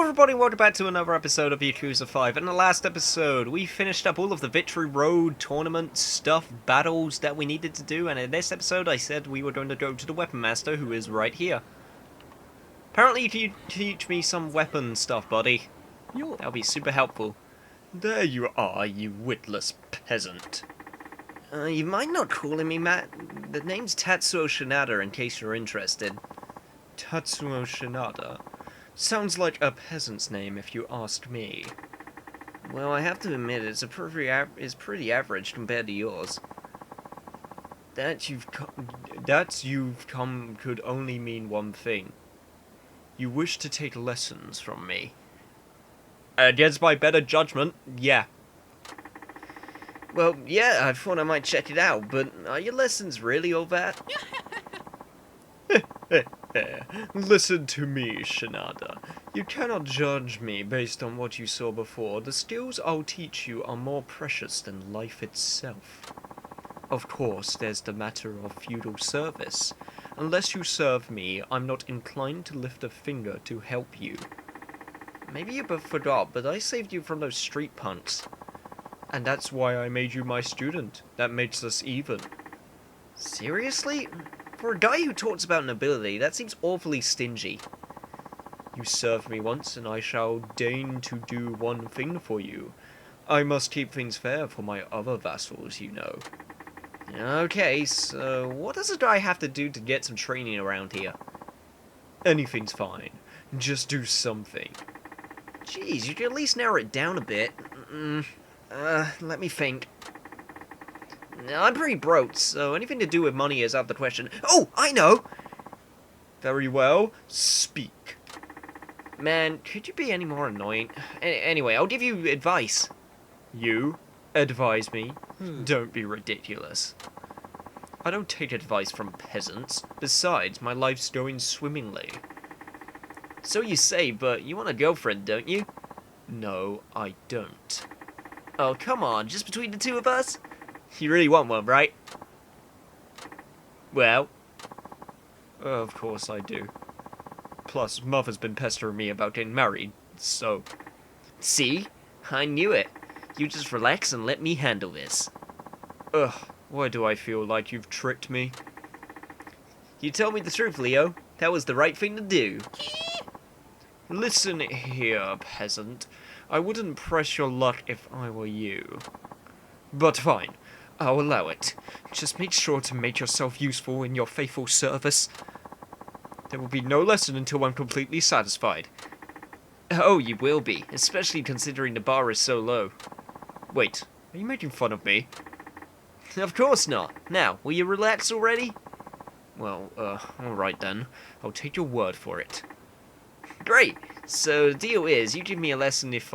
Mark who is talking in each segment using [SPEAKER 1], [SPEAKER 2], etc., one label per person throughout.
[SPEAKER 1] everybody, welcome back to another episode of Yakuza 5. In the last episode, we finished up all of the Victory Road tournament stuff, battles that we needed to do, and in this episode I said we were going to go to the Weapon Master, who is right here. Apparently you can teach me some weapon stuff, buddy. That'll be super helpful. There you are, you witless peasant. You mind not calling me Matt? The name's Tatsuo Shinada, in case you're interested. Tatsuo Shinada? Sounds like a peasant's name, if you asked me. Well, I have to admit, it's pretty average compared to yours. That you've come could only mean one thing. You wish to take lessons from me. Against my better judgment, yeah. Well, yeah, I thought I might check it out, but are your lessons really all that? Listen to me, Shinada. You cannot judge me based on what you saw before. The skills I'll teach you are more precious than life itself. Of course, there's the matter of feudal service. Unless you serve me, I'm not inclined to lift a finger to help you. Maybe you both forgot, but I saved you from those street punks. And that's why I made you my student. That makes us even. Seriously? For a guy who talks about nobility, that seems awfully stingy. You served me once, and I shall deign to do one thing for you. I must keep things fair for my other vassals, you know. Okay, so what does a guy have to do to get some training around here? Anything's fine. Just do something. Jeez, you could at least narrow it down a bit. Let me think. I'm pretty broke, so anything to do with money is out of the question. Oh, I know! Very well, speak. Man, could you be any more annoying? Anyway, I'll give you advice. You? Advise me? Don't be ridiculous. I don't take advice from peasants. Besides, my life's going swimmingly. So you say, but you want a girlfriend, don't you? No, I don't. Oh, come on, just between the two of us? You really want one, right? Well, of course I do. Plus, Mother's been pestering me about getting married, so... See? I knew it. You just relax and let me handle this. Ugh, why do I feel like you've tricked me? You told me the truth, Leo. That was the right thing to do. Listen here, peasant. I wouldn't press your luck if I were you. But fine. I'll allow it. Just make sure to make yourself useful in your faithful service. There will be no lesson until I'm completely satisfied. Oh, you will be, especially considering the bar is so low. Wait, are you making fun of me? Of course not. Now, will you relax already? Well, alright then. I'll take your word for it. Great! So, the deal is, you give me a lesson if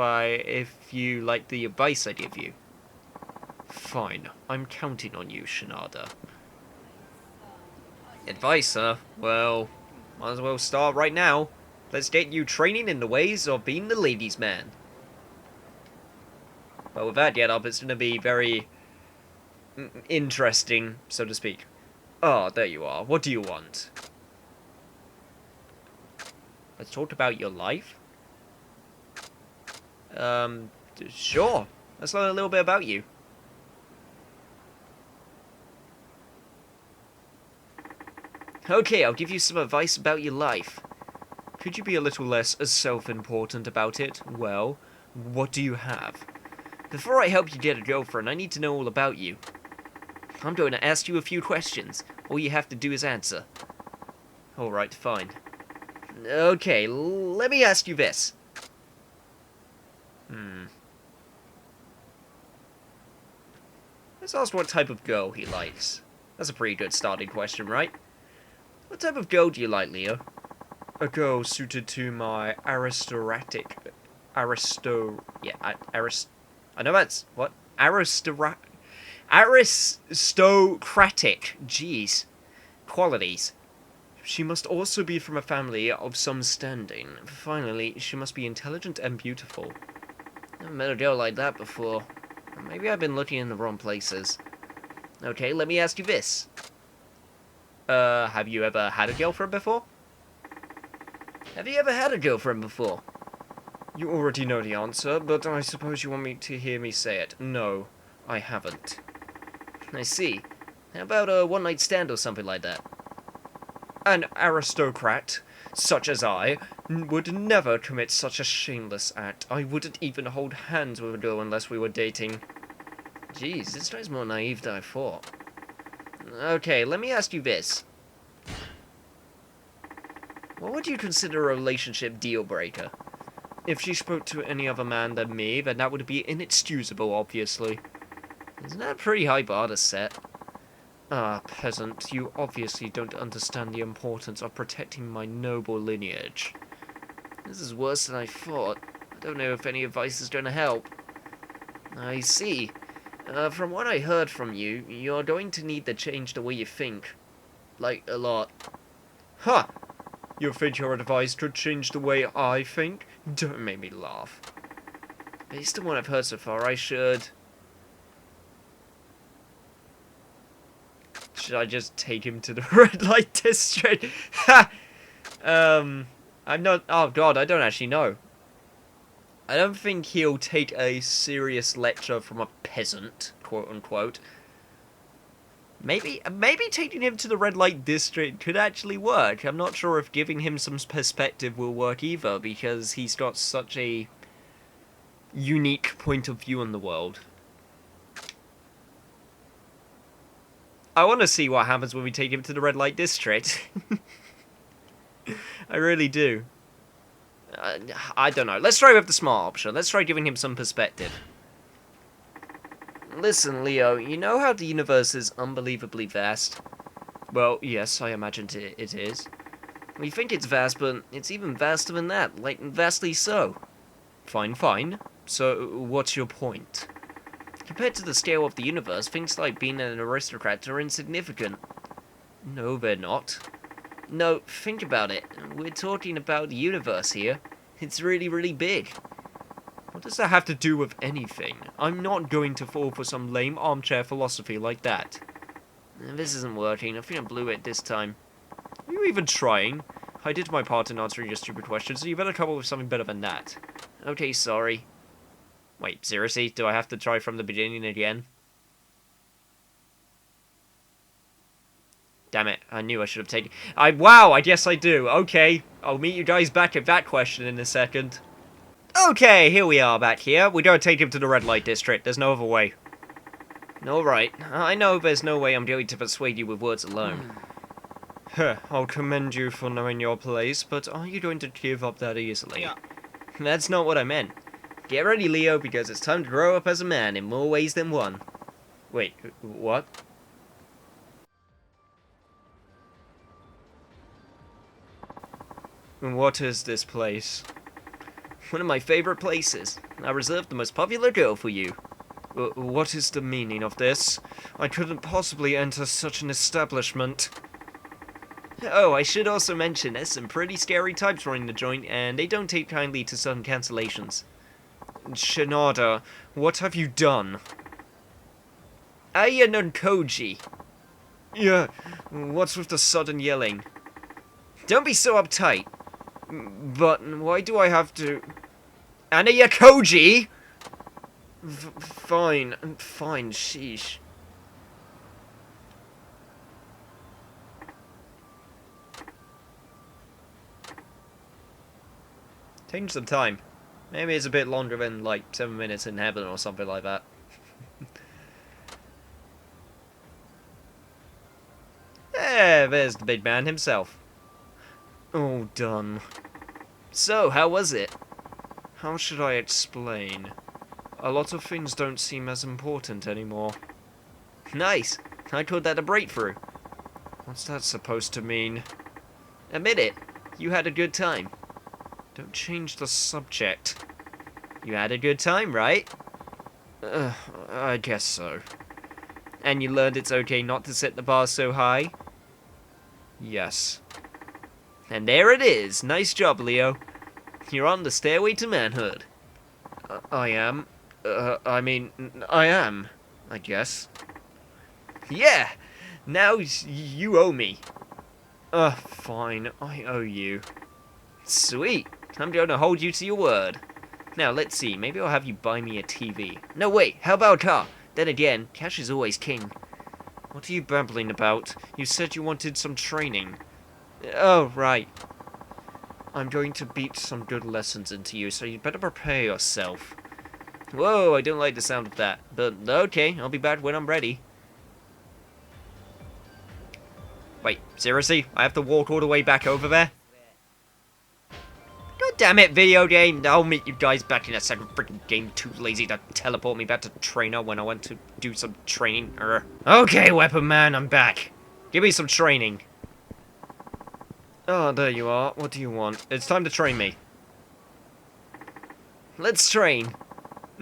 [SPEAKER 1] you like the advice I give you. Fine, I'm counting on you, Shinada. Advice, huh? Well, might as well start right now. Let's get you training in the ways of being the ladies' man. Well, with that get up, it's going to be very interesting, so to speak. Oh, there you are. What do you want? Let's talk about your life. Sure. Let's learn a little bit about you. Okay, I'll give you some advice about your life. Could you be a little less self-important about it? Well, what do you have? Before I help you get a girlfriend, I need to know all about you. I'm going to ask you a few questions. All you have to do is answer. Alright, fine. Okay, let me ask you this. Let's ask what type of girl he likes. That's a pretty good starting question, right? What type of girl do you like, Leo? A girl suited to my aristocratic... I know that's... What? Aristocratic... Jeez. Qualities. She must also be from a family of some standing. Finally, she must be intelligent and beautiful. Never met a girl like that before. Maybe I've been looking in the wrong places. Okay, let me ask you this. Have you ever had a girlfriend before? Have you ever had a girlfriend before? You already know the answer, but I suppose you want me to hear me say it. No, I haven't.
[SPEAKER 2] I see. How about a one-night stand or something like that?
[SPEAKER 1] An aristocrat, such as I, would never commit such a shameless act. I wouldn't even hold hands with a girl unless we were dating.
[SPEAKER 2] Jeez, this guy's more naive than I thought. Okay, let me ask you this. What would you consider a relationship deal breaker?
[SPEAKER 1] If she spoke to any other man than me, then that would be inexcusable, obviously.
[SPEAKER 2] Isn't that a pretty high bar to set?
[SPEAKER 1] Ah, peasant, you obviously don't understand the importance of protecting my noble lineage.
[SPEAKER 2] This is worse than I thought. I don't know if any advice is going to help. I see. From what I heard from you, you're going to need to change the way you think. Like, a lot.
[SPEAKER 1] Ha! You think your advice could change the way I think? Don't make me laugh.
[SPEAKER 2] Based on what I've heard so far, I should...
[SPEAKER 1] Should I just take him to the red light district? Ha! I'm not... Oh, God, I don't actually know. I don't think he'll take a serious lecture from a peasant, quote-unquote. Maybe taking him to the red light district could actually work. I'm not sure if giving him some perspective will work either, because he's got such a unique point of view on the world. I want to see what happens when we take him to the red light district. I really do. I don't know. Let's try with the smart option. Let's try giving him some perspective.
[SPEAKER 2] Listen, Leo, you know how the universe is unbelievably vast?
[SPEAKER 1] Well, yes, I imagine it is.
[SPEAKER 2] We think it's vast, but it's even vaster than that, like vastly so.
[SPEAKER 1] Fine. So, what's your point?
[SPEAKER 2] Compared to the scale of the universe, things like being an aristocrat are insignificant.
[SPEAKER 1] No, they're not.
[SPEAKER 2] No, think about it. We're talking about the universe here. It's really, really big.
[SPEAKER 1] What does that have to do with anything? I'm not going to fall for some lame armchair philosophy like that.
[SPEAKER 2] This isn't working. I think I blew it this time.
[SPEAKER 1] Are you even trying? I did my part in answering your stupid questions, so you better come up with something better than that.
[SPEAKER 2] Okay, sorry.
[SPEAKER 1] Wait, seriously? Do I have to try from the beginning again? Damn it, I knew I should have taken... Wow, I guess I do. Okay, I'll meet you guys back at that question in a second. Okay, here we are back here. We don't take him to the red light district. There's no other way.
[SPEAKER 2] Alright, I know there's no way I'm going to persuade you with words alone.
[SPEAKER 1] I'll commend you for knowing your place, but are you going to give up that easily?
[SPEAKER 2] Yeah. That's not what I meant. Get ready, Leo, because it's time to grow up as a man in more ways than one.
[SPEAKER 1] Wait, what? What is this place?
[SPEAKER 2] One of my favorite places. I reserved the most popular girl for you.
[SPEAKER 1] What is the meaning of this? I couldn't possibly enter such an establishment.
[SPEAKER 2] Oh, I should also mention there's some pretty scary types running the joint, and they don't take kindly to sudden cancellations.
[SPEAKER 1] Shinada, what have you done?
[SPEAKER 2] Aya no Koji.
[SPEAKER 1] Yeah, what's with the sudden yelling?
[SPEAKER 2] Don't be so uptight.
[SPEAKER 1] But why do I have to...
[SPEAKER 2] Anaya Koji!
[SPEAKER 1] Fine, sheesh. Taking some time. Maybe it's a bit longer than, like, 7 minutes in heaven or something like that. There's the big man himself. All done.
[SPEAKER 2] So, how was it?
[SPEAKER 1] How should I explain? A lot of things don't seem as important anymore.
[SPEAKER 2] Nice. I called that a breakthrough.
[SPEAKER 1] What's that supposed to mean?
[SPEAKER 2] Admit it. You had a good time.
[SPEAKER 1] Don't change the subject.
[SPEAKER 2] You had a good time, right?
[SPEAKER 1] I guess so.
[SPEAKER 2] And you learned it's okay not to set the bar so high?
[SPEAKER 1] Yes.
[SPEAKER 2] And there it is. Nice job, Leo. You're on the stairway to manhood.
[SPEAKER 1] I am. I am, I guess.
[SPEAKER 2] Yeah! Now you owe me.
[SPEAKER 1] Fine. I owe you.
[SPEAKER 2] Sweet. I'm going to hold you to your word. Now, let's see. Maybe I'll have you buy me a TV. No, wait. How about a car? Then again, cash is always king. What are you babbling about? You said you wanted some training. Oh, right. I'm going to beat some good lessons into you, so you'd better prepare yourself. Whoa, I don't like the sound of that. But, okay, I'll be back when I'm ready. Wait, seriously? I have to walk all the way back over there? God damn it, video game! I'll meet you guys back in a second. Freaking game too lazy to teleport me back to trainer when I went to do some training. Okay, weapon man, I'm back. Give me some training. Oh, there you are. What do you want? It's time to train me. Let's train.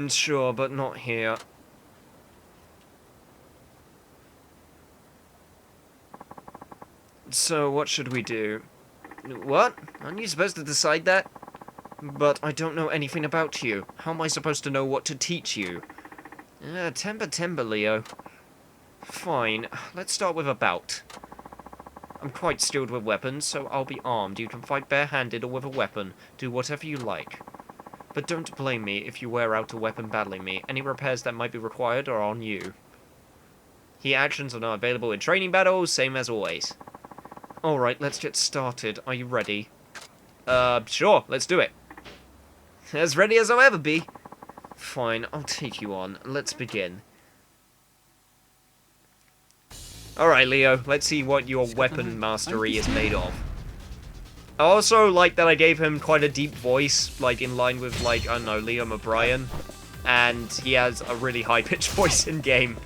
[SPEAKER 2] Sure, but not here. So, what should we do? What? Aren't you supposed to decide that? But I don't know anything about you. How am I supposed to know what to teach you? Timber, Leo. Fine. Let's start with a bout. I'm quite skilled with weapons, so I'll be armed. You can fight barehanded or with a weapon. Do whatever you like. But don't blame me if you wear out a weapon battling me. Any repairs that might be required are on you. Key actions are not available in training battles, same as always. Alright, let's get started. Are you ready? Sure, let's do it. As ready as I'll ever be. Fine, I'll take you on. Let's begin. Alright, Leo, let's see what your weapon mastery is made of. I also like that I gave him quite a deep voice, like in line with, like, I don't know, Liam O'Brien. And he has a really high-pitched voice in-game.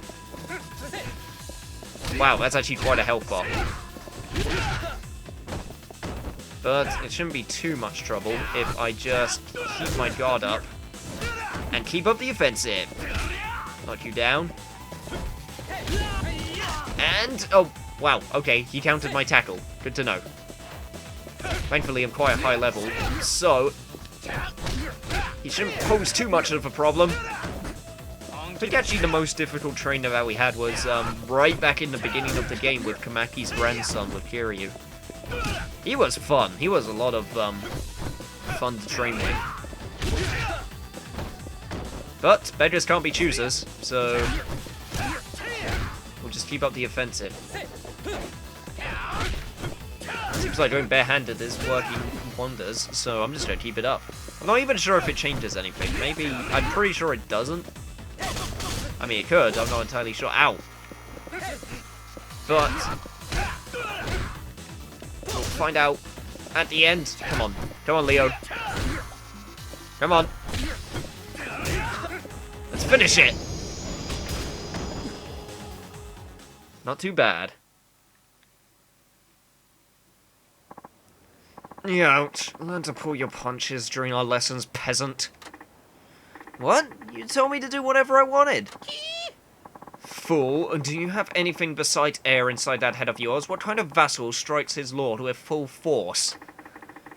[SPEAKER 2] Wow, that's actually quite a health bar. But it shouldn't be too much trouble if I just keep my guard up and keep up the offensive. Knock you down. And, oh, wow, okay, he countered my tackle. Good to know. Thankfully, I'm quite a high level, so he shouldn't pose too much of a problem. I think actually the most difficult trainer that we had was right back in the beginning of the game with Kamaki's grandson, with Kiryu. He was fun. He was a lot of fun to train with. But beggars can't be choosers, so we'll just keep up the offensive. Seems like going barehanded is working wonders, so I'm just gonna keep it up. I'm not even sure if it changes anything. Maybe, I'm pretty sure it doesn't. I mean, it could, I'm not entirely sure. Ow! But we'll find out at the end. Come on. Come on, Leo. Come on. Let's finish it! Not too bad. Ouch. Learn to pull your punches during our lessons, peasant. What? You told me to do whatever I wanted. Fool, do you have anything besides air inside that head of yours? What kind of vassal strikes his lord with full force?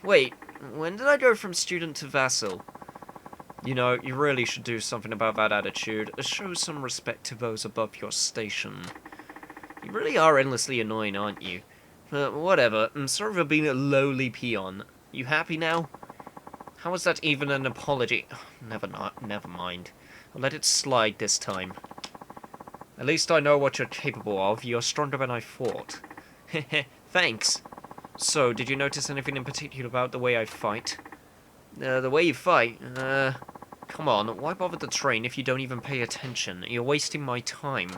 [SPEAKER 2] Wait, when did I go from student to vassal? You know, you really should do something about that attitude. Show some respect to those above your station. You really are endlessly annoying, aren't you? Whatever. I'm sorry for being a lowly peon. You happy now? How was that even an apology? Never mind. I'll let it slide this time. At least I know what you're capable of. You're stronger than I thought. Heh, thanks. So, did you notice anything in particular about the way I fight? The way you fight? Come on, why bother to train if you don't even pay attention? You're wasting my time.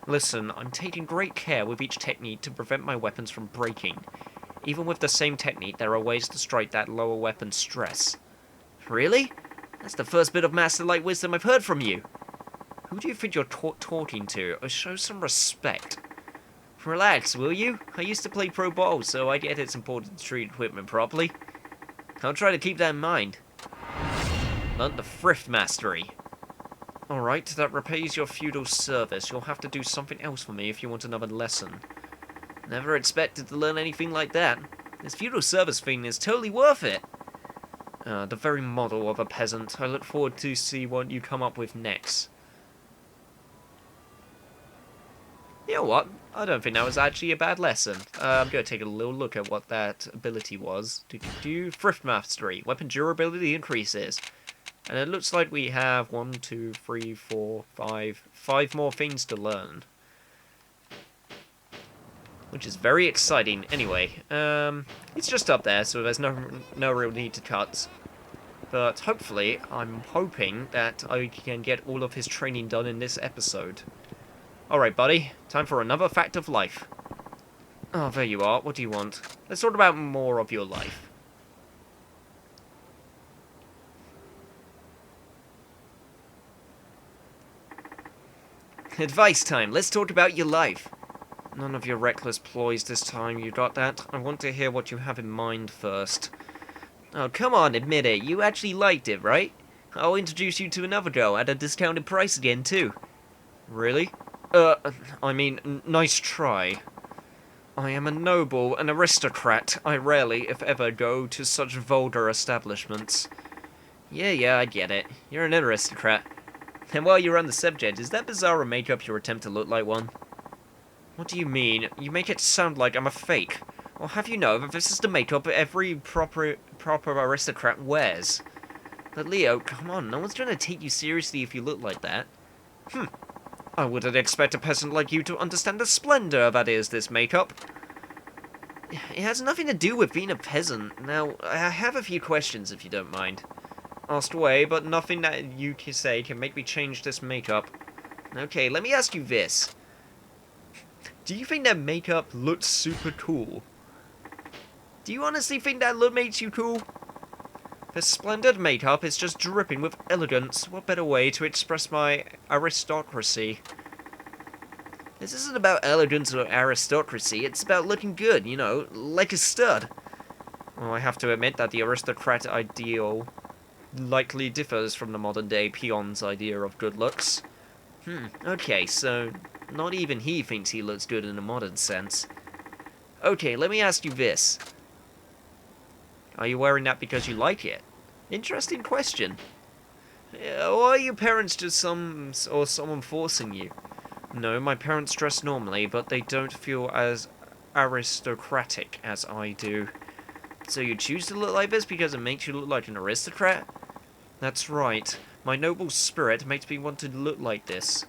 [SPEAKER 2] Listen, I'm taking great care with each technique to prevent my weapons from breaking. Even with the same technique, there are ways to strike that lower weapon stress. Really? That's the first bit of Master Light wisdom I've heard from you. Who do you think you're talking to? Show some respect. Relax, will you? I used to play pro ball, so I get it's important to treat equipment properly. I'll try to keep that in mind. Learn the thrift mastery. Alright, that repays your feudal service. You'll have to do something else for me if you want another lesson. Never expected to learn anything like that. This feudal service thing is totally worth it. The very model of a peasant. I look forward to see what you come up with next. You know what? I don't think that was actually a bad lesson. I'm going to take a little look at what that ability was. Thrift mastery. Weapon durability increases.
[SPEAKER 1] And it looks like we have 1, 2, 3, 4, 5 more things to learn. Which is very exciting. Anyway, it's just up there, so there's no real need to cut. But hopefully, I'm hoping that I can get all of his training done in this episode. Alright, buddy. Time for another fact of life. Oh, there you are. What do you want? Let's talk about more of your life. Advice time. Let's talk about your life. None of your reckless ploys this time, you got that? I want to hear what you have in mind first. Oh, come on, admit it. You actually liked it, right? I'll introduce you to another girl at a discounted price again, too. Really? I mean, nice try. I am a noble, an aristocrat. I rarely, if ever, go to such vulgar establishments. Yeah, I get it. You're an aristocrat. And while you're on the subject, is that bizarre makeup your attempt to look like one? What do you mean? You make it sound like I'm a fake. Or have you know that this is the makeup every proper aristocrat wears? But Leo, come on, no one's trying to take you seriously if you look like that. I wouldn't expect a peasant like you to understand the splendor that is this makeup. It has nothing to do with being a peasant. Now, I have a few questions if you don't mind. Asked away, but nothing that you can say can make me change this makeup. Okay, let me ask you this. Do you think that makeup looks super cool? Do you honestly think that look makes you cool? This splendid makeup is just dripping with elegance. What better way to express my aristocracy? This isn't about elegance or aristocracy, it's about looking good, you know, like a stud. Well, I have to admit that the aristocrat ideal likely differs from the modern-day peon's idea of good looks. Okay, so not even he thinks he looks good in a modern sense. Okay, let me ask you this. Are you wearing that because you like it? Interesting question. Or are your parents just someone forcing you? No, my parents dress normally, but they don't feel as aristocratic as I do. So you choose to look like this because it makes you look like an aristocrat? That's right. My noble spirit makes me want to look like this.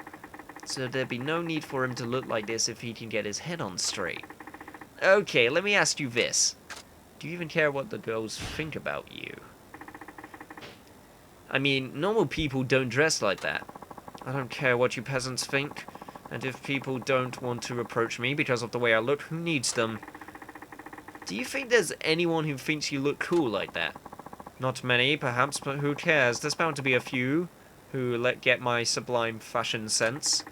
[SPEAKER 1] So there'd be no need for him to look like this if he can get his head on straight. Okay, let me ask you this. Do you even care what the girls think about you? I mean, normal people don't dress like that. I don't care what you peasants think. And if people don't want to approach me because of the way I look, who needs them? Do you think there's anyone who thinks you look cool like that? Not many, perhaps, but who cares? There's bound to be a few who get my sublime fashion sense.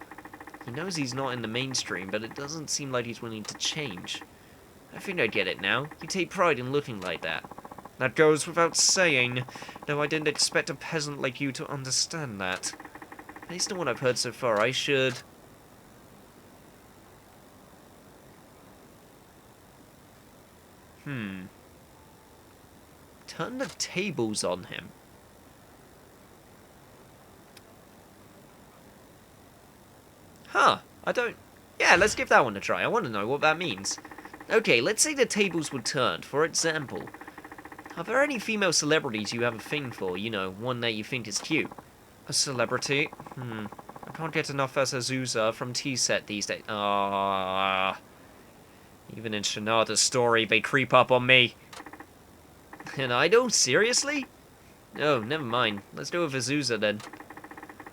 [SPEAKER 1] He knows he's not in the mainstream, but it doesn't seem like he's willing to change. I think I get it now. You take pride in looking like that. That goes without saying, though I didn't expect a peasant like you to understand that. Based on what I've heard so far, I should... Turn the tables on him. Huh, I don't... Yeah, let's give that one a try. I want to know what that means. Okay, let's say the tables were turned. For example, are there any female celebrities you have a thing for? You know, one that you think is cute. A celebrity? I can't get enough as Azusa from T-Set these days. Even in Shinada's story, they creep up on me. An idol? Seriously? Oh, never mind. Let's go with Azusa then.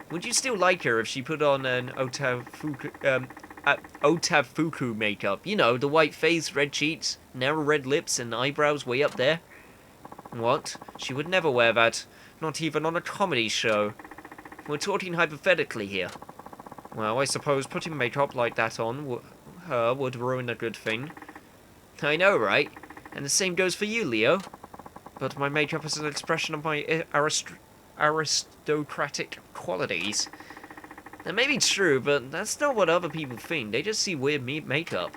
[SPEAKER 1] Would you still like her if she put on an otafuku makeup? You know, the white face, red cheeks, narrow red lips, and eyebrows way up there? What? She would never wear that. Not even on a comedy show. We're talking hypothetically here. Well, I suppose putting makeup like that on her would ruin a good thing. I know, right? And the same goes for you, Leo. But my makeup is an expression of my aristocratic qualities. That may be true, but that's not what other people think. They just see weird makeup.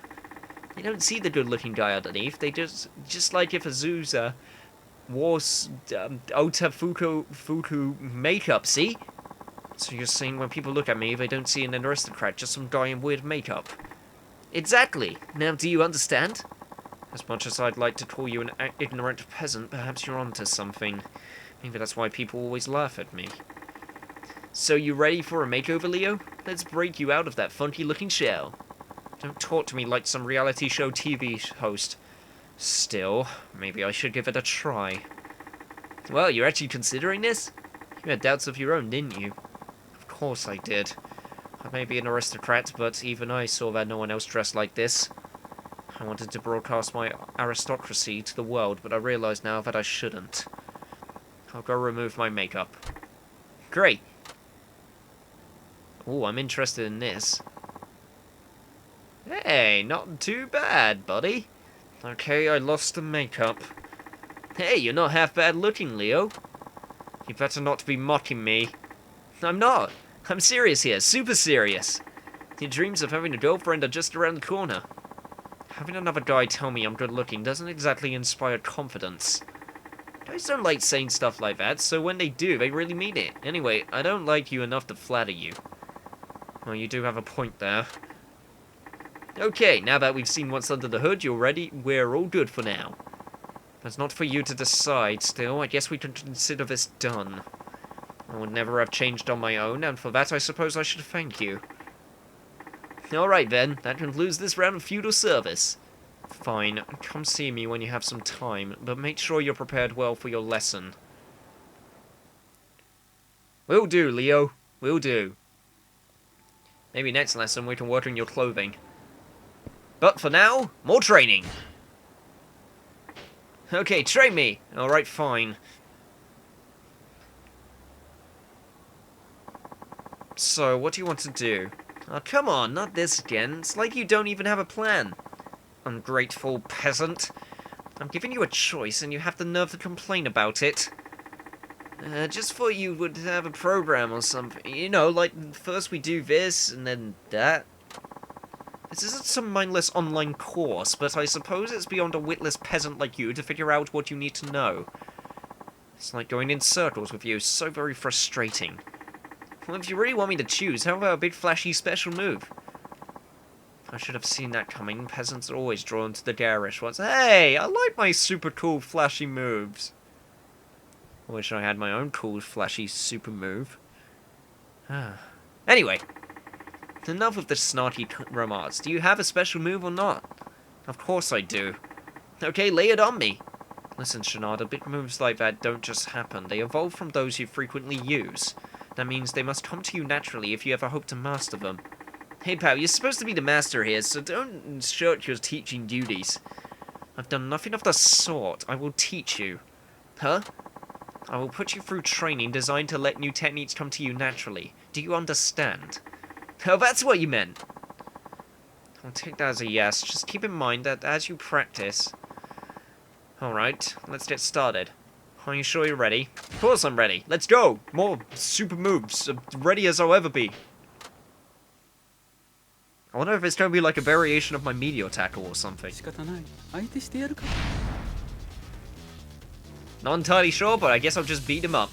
[SPEAKER 1] They don't see the good-looking guy underneath. They just like if Azusa wore otafuku makeup, see? So you're saying when people look at me, they don't see an aristocrat, just some guy in weird makeup. Exactly. Now, do you understand? As much as I'd like to call you an ignorant peasant, perhaps you're onto something.
[SPEAKER 2] Maybe that's why people always laugh at me. So you ready for a makeover, Leo? Let's break you out of that funky-looking shell. Don't talk to me like some reality show TV host. Still, maybe I should give it a try. Well, you're actually considering this? You had doubts of your own, didn't you? Of course I did. I may be an aristocrat, but even I saw that no one else dressed like this. I wanted to broadcast my aristocracy to the world, but I realize now that I shouldn't. I'll go remove my makeup. Great. Oh, I'm interested in this. Hey, not too bad, buddy. Okay, I lost the makeup. Hey, you're not half bad looking, Leo. You better not be mocking me. I'm not. I'm serious here, super serious. Your dreams of having a girlfriend are just around the corner. Having another guy tell me I'm good looking doesn't exactly inspire confidence. Guys don't like saying stuff like that, so when they do, they really mean it. Anyway, I don't like you enough to flatter you. Well, you do have a point there. Okay, now that we've seen what's under the hood, you're ready. We're all good for now. That's not for you to decide still. I guess we can consider this done. I would never have changed on my own, and for that I suppose I should thank you. Alright then, that concludes this round of feudal service. Fine, come see me when you have some time, but make sure you're prepared well for your lesson. Will do, Leo. Will do. Maybe next lesson we can work on your clothing. But for now, more training! Okay, train me! Alright, fine. So, what do you want to do? Oh, come on, not this again. It's like you don't even have a plan. Ungrateful peasant. I'm giving you a choice, and you have the nerve to complain about it. Just thought you would have a program or something. You know, like, first we do this, and then that. This isn't some mindless online course, but I suppose it's beyond a witless peasant like you to figure out what you need to know. It's like going in circles with you, so very frustrating. Well, if you really want me to choose, how about a big flashy special move? I should have seen that coming. Peasants are always drawn to the garish ones. Hey, I like my super cool flashy moves. I wish I had my own cool flashy super move. Anyway, enough of the snarky remarks. Do you have a special move or not? Of course I do. Okay, lay it on me. Listen, Shinada, big moves like that don't just happen. They evolve from those you frequently use. That means they must come to you naturally if you ever hope to master them. Hey pal, you're supposed to be the master here, so don't shirk your teaching duties. I've done nothing of the sort. I will teach you. Huh? I will put you through training designed to let new techniques come to you naturally. Do you understand? Oh, that's what you meant. I'll take that as a yes. Just keep in mind that as you practice... Alright, let's get started. Are you sure you're ready? Of course I'm ready. Let's go! More super moves. Ready as I'll ever be. I wonder if it's going to be like a variation of my meteor tackle or something. Not entirely sure, but I guess I'll just beat him up.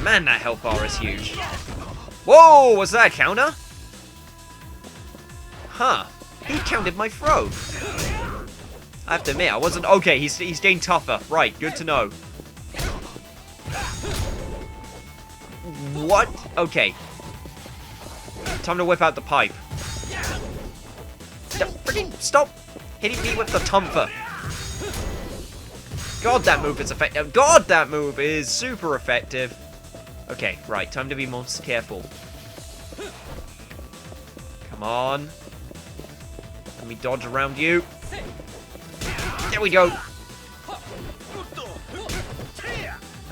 [SPEAKER 2] Man, that health bar is huge. Whoa, was that a counter? Huh. He counted my throw. I have to admit, I wasn't... Okay, he's getting tougher. Right, good to know. What? Okay. Time to whip out the pipe. Freaking stop hitting me with the tumper. God, that move is effective. God, that move is super effective. Okay, right, time to be more careful. Come on. Let me dodge around you. There we go.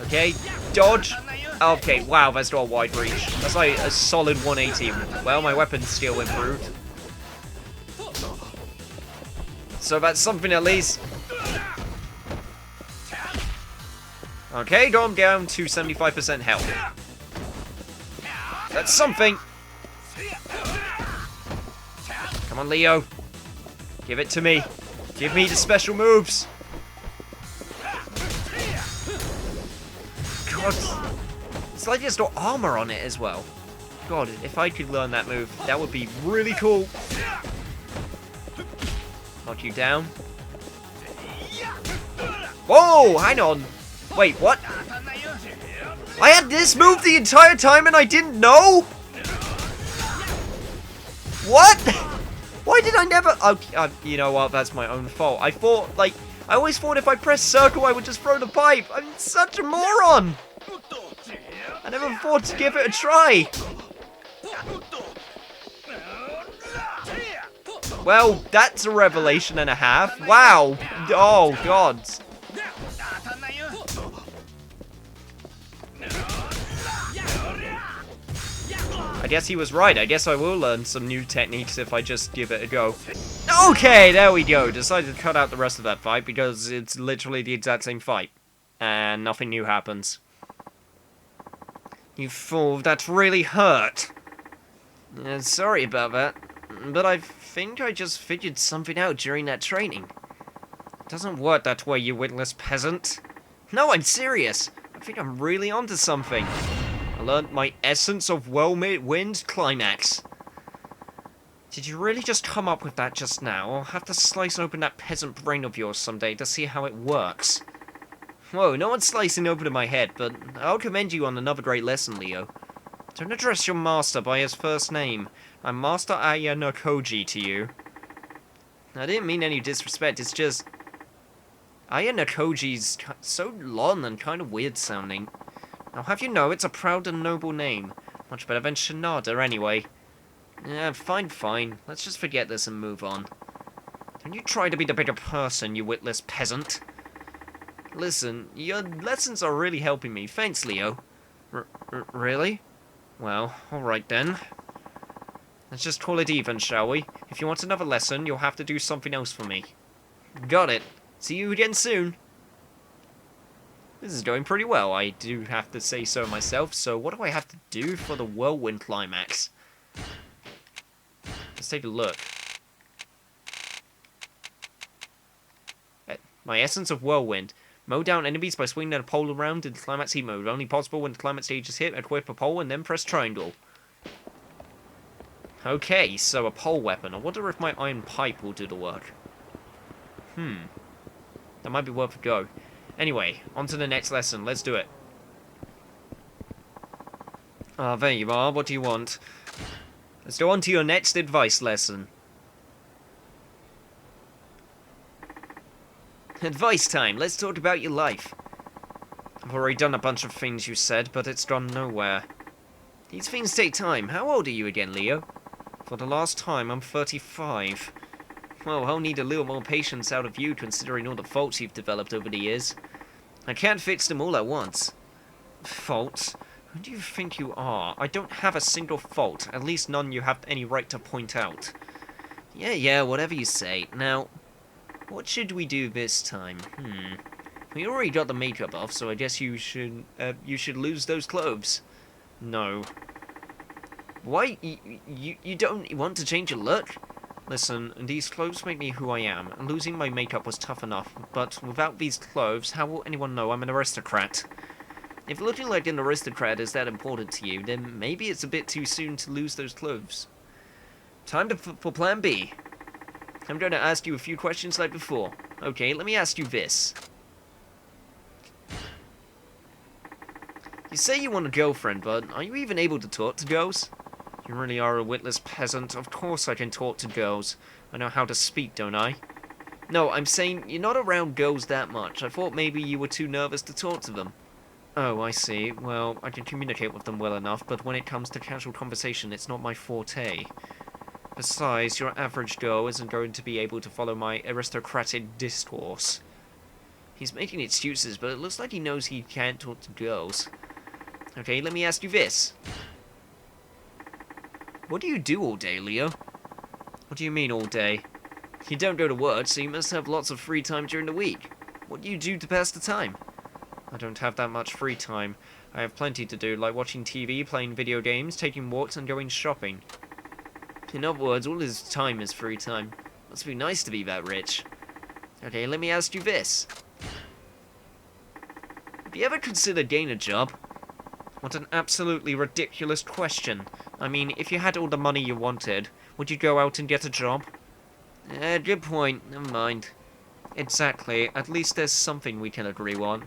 [SPEAKER 2] Okay, dodge. Okay, wow, that's not a wide reach. That's like a solid 180. Well, my weapon skill improved. So that's something at least. Okay, going down to 75% health. That's something. Come on, Leo. Give it to me. Give me the special moves. God. It's like there's no armor on it as well. God, if I could learn that move, that would be really cool. Knock you down.
[SPEAKER 1] Whoa, hang on. Wait, what? I had this move the entire time and I didn't know? What? Why did I never... Oh, you know what? That's my own fault. I thought, like... I always thought if I pressed circle, I would just throw the pipe. I'm such a moron. I never thought to give it a try. Well, that's a revelation and a half. Wow. Oh, God. I guess he was right. I guess I will learn some new techniques if I just give it a go. Okay, there we go. Decided to cut out the rest of that fight because it's literally the exact same fight. And nothing new happens. You fool, that really hurt. Sorry about that. But I think I just figured something out during that training. It doesn't work that way, you witless peasant. No, I'm serious. I think I'm really onto something. I learned my essence of well-wind climax. Did you really just come up with that just now? I'll have to slice open that peasant brain of yours someday to see how it works. Whoa, no one's slicing open my head, but I'll commend you on another great lesson, Leo. Don't address your master by his first name. I'm Master Aya Nakoji to you. I didn't mean any disrespect, it's just... Aya Nakoji's so long and kind of weird sounding. I'll have you know it's a proud and noble name. Much better than Shinada, anyway. Yeah, fine. Let's just forget this and move on. Don't you try to be the bigger person, you witless peasant. Listen, your lessons are really helping me. Thanks, Leo. Really? Well, alright then. Let's just call it even, shall we? If you want another lesson, you'll have to do something else for me. Got it. See you again soon. This is going pretty well, I do have to say so myself, so what do I have to do for the whirlwind climax? Let's take a look. My essence of whirlwind. Mow down enemies by swinging a pole around in climax heat mode. Only possible when the climax stage is hit. Equip a pole and then press triangle. Okay, so a pole weapon. I wonder if my iron pipe will do the work. That might be worth a go. Anyway, on to the next lesson. Let's do it. Ah, there you are. What do you want? Let's go on to your next advice lesson. Advice time. Let's talk about your life. I've already done a bunch of things you said, but it's gone nowhere. These things take time. How old are you again, Leo? For the last time, I'm 35. Well, I'll need a little more patience out of you, considering all the faults you've developed over the years. I can't fix them all at once. Faults? Who do you think you are? I don't have a single fault, at least none you have any right to point out. Yeah, whatever you say. Now, what should we do this time? We already got the makeup off, so I guess you should lose those clothes. No. Why? You don't want to change your look? Listen, these clothes make me who I am, and losing my makeup was tough enough, but without these clothes, how will anyone know I'm an aristocrat? If looking like an aristocrat is that important to you, then maybe it's a bit too soon to lose those clothes. Time for plan B. I'm going to ask you a few questions like before. Okay, let me ask you this. You say you want a girlfriend, but are you even able to talk to girls? You really are a witless peasant. Of course I can talk to girls. I know how to speak, don't I? No, I'm saying you're not around girls that much. I thought maybe you were too nervous to talk to them. Oh, I see. Well, I can communicate with them well enough, but when it comes to casual conversation, it's not my forte. Besides, your average girl isn't going to be able to follow my aristocratic discourse. He's making excuses, but it looks like he knows he can't talk to girls. Okay, let me ask you this. What do you do all day, Leo? What do you mean all day? You don't go to work, so you must have lots of free time during the week. What do you do to pass the time? I don't have that much free time. I have plenty to do, like watching TV, playing video games, taking walks, and going shopping. In other words, all his time is free time. Must be nice to be that rich. Okay, let me ask you this. Have you ever considered getting a job? What an absolutely ridiculous question. I mean, if you had all the money you wanted, would you go out and get a job? Good point. Never mind.
[SPEAKER 2] Exactly. At least there's something we can agree on.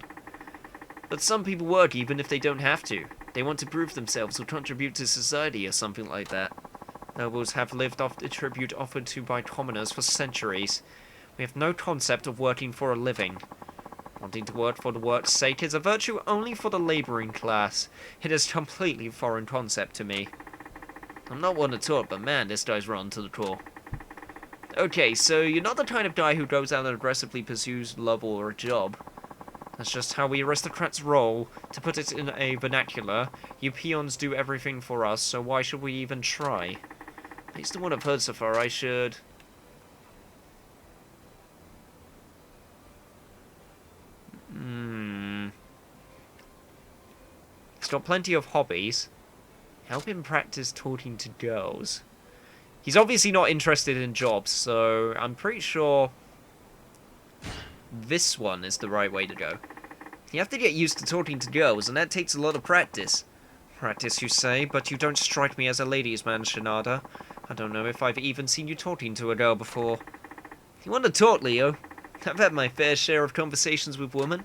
[SPEAKER 2] But some people work even if they don't have to. They want to prove themselves or contribute to society or something like that. Nobles have lived off the tribute offered to by commoners for centuries. We have no concept of working for a living. Wanting to work for the work's sake is a virtue only for the labouring class. It is a completely foreign concept to me. I'm not one to talk, but man, this guy's rotten to the core. Okay, so you're not the kind of guy who goes out and aggressively pursues love or a job. That's just how we aristocrats roll. To put it in a vernacular, you peons do everything for us, so why should we even try? Based on what I've heard so far, I should... He's got plenty of hobbies. Help him practice talking to girls. He's obviously not interested in jobs, so I'm pretty sure this one is the right way to go. You have to get used to talking to girls, and that takes a lot of practice. Practice, you say, but you don't strike me as a ladies' man, Shinada. I don't know if I've even seen you talking to a girl before. You want to talk, Leo? I've had my fair share of conversations with women.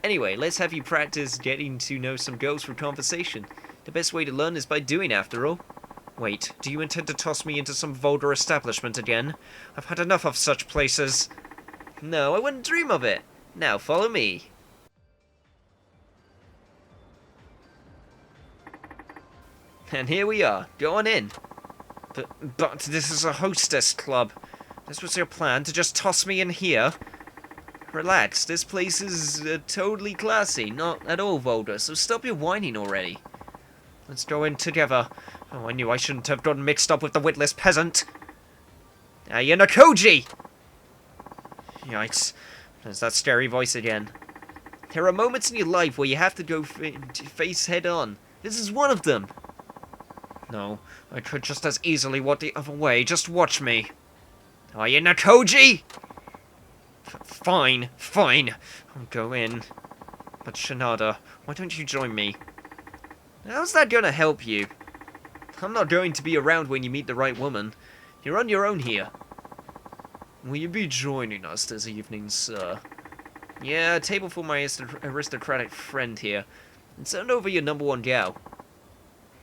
[SPEAKER 2] Anyway, let's have you practice getting to know some girls through conversation. The best way to learn is by doing, after all. Wait, do you intend to toss me into some vulgar establishment again? I've had enough of such places. No, I wouldn't dream of it. Now follow me. And here we are. Go on in. But this is a hostess club. This was your plan, to just toss me in here? Relax, this place is totally classy, not at all vulgar, so stop your whining already. Let's go in together. Oh, I knew I shouldn't have gotten mixed up with the witless peasant. Hey, Nakoji! Yikes. There's that scary voice again. There are moments in your life where you have to go face head on. This is one of them. No, I could just as easily walk the other way. Just watch me. Are you Nakoji? Fine, fine. I'll go in. But Shinada, why don't you join me? How's that gonna help you? I'm not going to be around when you meet the right woman. You're on your own here. Will you be joining us this evening, sir? Yeah, a table for my aristocratic friend here. And send over your #1 gal.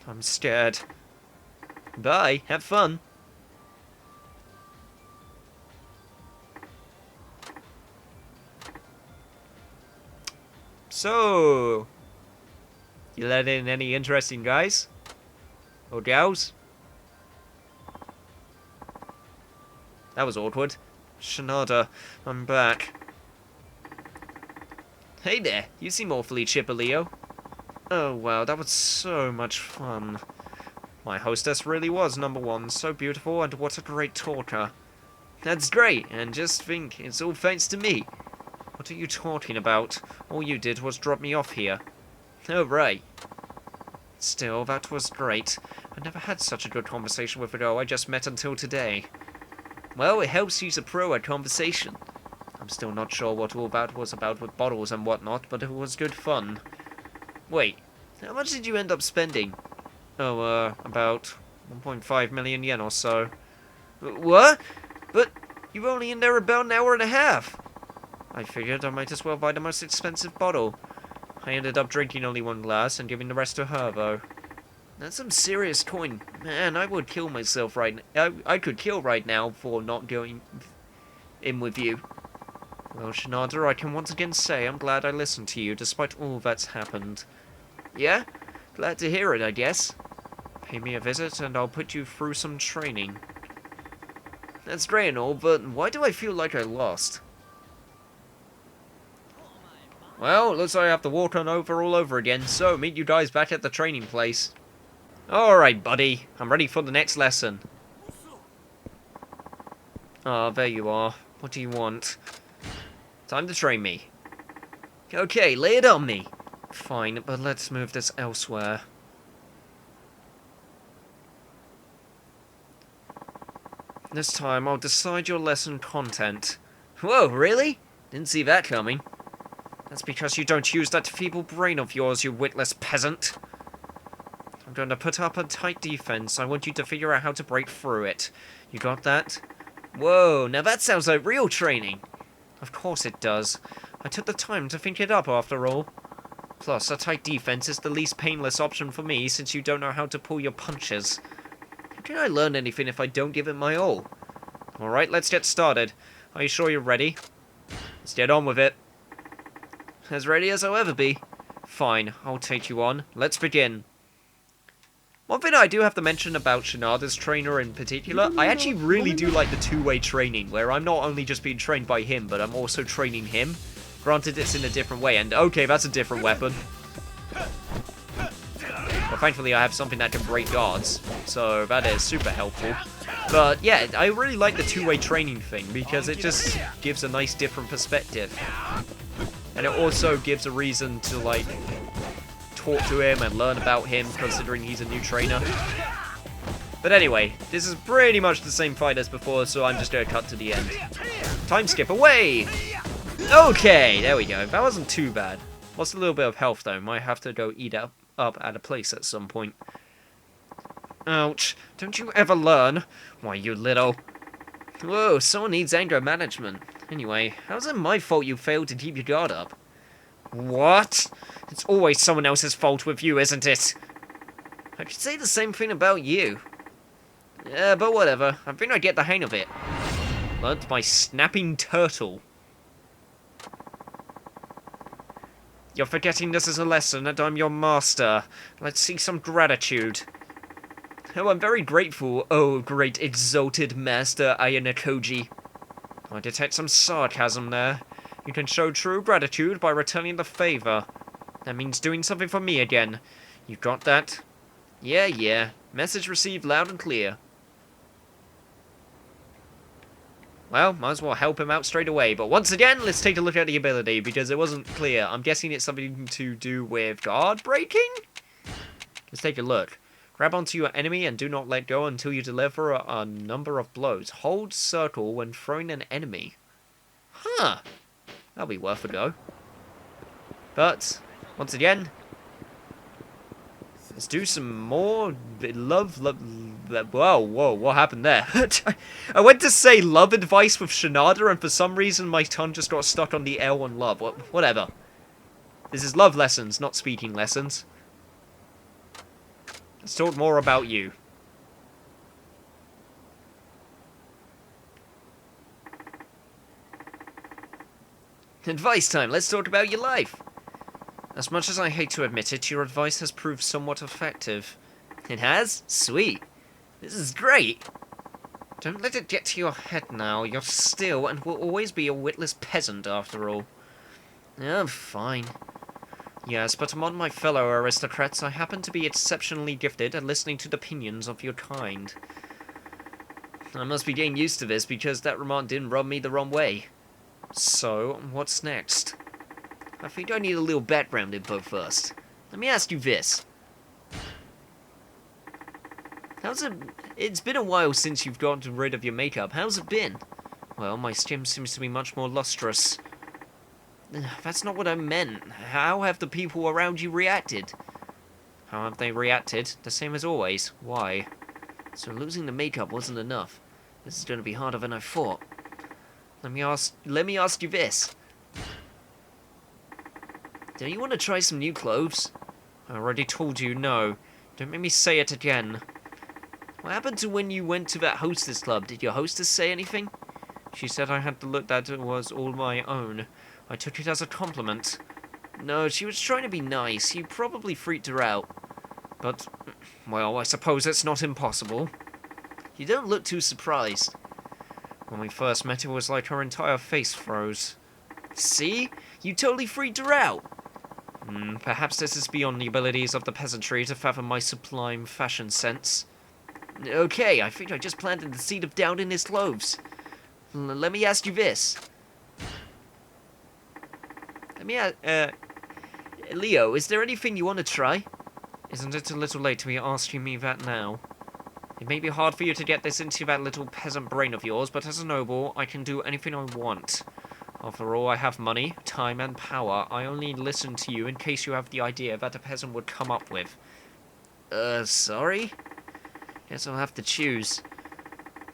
[SPEAKER 2] I'm scared. Bye, have fun. So, you let in any interesting guys? Or gals? That was awkward. Shinada, I'm back. Hey there, you seem awfully chipper, Leo. Oh wow, that was so much fun. My hostess really was #1, so beautiful, and what a great talker. That's great, and just think, it's all thanks to me. What are you talking about? All you did was drop me off here. Oh, right. Still, that was great. I never had such a good conversation with a girl I just met until today. Well, it helps use a pro at conversation. I'm still not sure what all that was about with bottles and whatnot, but it was good fun. Wait, how much did you end up spending? Oh, about 1.5 million yen or so. What? But you were only in there about an hour and a half. I figured I might as well buy the most expensive bottle. I ended up drinking only 1 glass and giving the rest to her, though. That's some serious coin. Man, I would kill myself right now. I could kill right now for not going in with you. Well, Shinada, I can once again say I'm glad I listened to you, despite all that's happened. Yeah? Glad to hear it, I guess. Pay me a visit, and I'll put you through some training. That's great and all, but why do I feel like I lost? Well, looks like I have to walk on over all over again, so meet you guys back at the training place. Alright, buddy. I'm ready for the next lesson. Ah, there you are. What do you want? Time to train me. Okay, lay it on me. Fine, but let's move this elsewhere. This time, I'll decide your lesson content. Whoa, really? Didn't see that coming. That's because you don't use that feeble brain of yours, you witless peasant. I'm going to put up a tight defense. I want you to figure out how to break through it. You got that? Whoa, now that sounds like real training. Of course it does. I took the time to think it up after all. Plus, a tight defense is the least painless option for me since you don't know how to pull your punches. How can I learn anything if I don't give it my all? Alright, let's get started. Are you sure you're ready? Let's get on with it. As ready as I'll ever be. Fine, I'll take you on. Let's begin. One thing I do have to mention about Shinada's trainer in particular, I actually really do like the two-way training, where I'm not only just being trained by him, but I'm also training him. Granted, it's in a different way, and okay, that's a different weapon. But thankfully I have something that can break guards, so that is super helpful. But yeah, I really like the two-way training thing, because it just gives a nice different perspective. And it also gives a reason to, like, talk to him and learn about him, considering he's a new trainer. But anyway, this is pretty much the same fight as before, so I'm just going to cut to the end. Time skip away! Okay, there we go. That wasn't too bad. Lost a little bit of health, though. Might have to go eat up at a place at some point. Ouch. Don't you ever learn? Why, you little... Whoa, someone needs anger management. Anyway, how's it my fault you failed to keep your guard up? What? It's always someone else's fault with you, isn't it? I could say the same thing about you. Yeah, but whatever. I think I get the hang of it. Learnt by snapping turtle. You're forgetting this is a lesson and I'm your master. Let's see some gratitude. Oh, I'm very grateful, oh great exalted master Ayanokoji. I detect some sarcasm there. You can show true gratitude by returning the favor. That means doing something for me again. You got that? Yeah. Message received loud and clear. Well, might as well help him out straight away. But once again, let's take a look at the ability, because it wasn't clear. I'm guessing it's something to do with guard breaking? Let's take a look. Grab onto your enemy and do not let go until you deliver a number of blows. Hold circle when throwing an enemy. Huh. That'll be worth a go. But, once again, let's do some more love, whoa, what happened there? I went to say love advice with Shinada, and for some reason my tongue just got stuck on the L on love. Whatever. This is love lessons, not speaking lessons. Let's talk more about you. Advice time, let's talk about your life. As much as I hate to admit it, your advice has proved somewhat effective. It has? Sweet. This is great. Don't let it get to your head now. You're still and will always be a witless peasant after all. Yeah, fine. Yes, but among my fellow aristocrats, I happen to be exceptionally gifted at listening to the opinions of your kind. I must be getting used to this because that remark didn't rub me the wrong way. So, what's next? I think I need a little background info first. Let me ask you this. How's it... It's been a while since you've gotten rid of your makeup. How's it been? Well, my skin seems to be much more lustrous. That's not what I meant. How have the people around you reacted? How have they reacted? The same as always. Why? So losing the makeup wasn't enough. This is going to be harder than I thought. Let me ask you this. Do you want to try some new clothes? I already told you no. Don't make me say it again. What happened to when you went to that hostess club? Did your hostess say anything? She said I had the look that was all my own. I took it as a compliment. No, she was trying to be nice. You probably freaked her out. But, well, I suppose it's not impossible. You don't look too surprised. When we first met, it was like her entire face froze. See? You totally freaked her out. Perhaps this is beyond the abilities of the peasantry to fathom my sublime fashion sense. Okay, I think I just planted the seed of doubt in his clothes. Let me ask you this. Leo, is there anything you want to try? Isn't it a little late to be asking me that now? It may be hard for you to get this into that little peasant brain of yours, but as a noble, I can do anything I want. After all, I have money, time, and power. I only listen to you in case you have the idea that a peasant would come up with. Sorry? Guess I'll have to choose.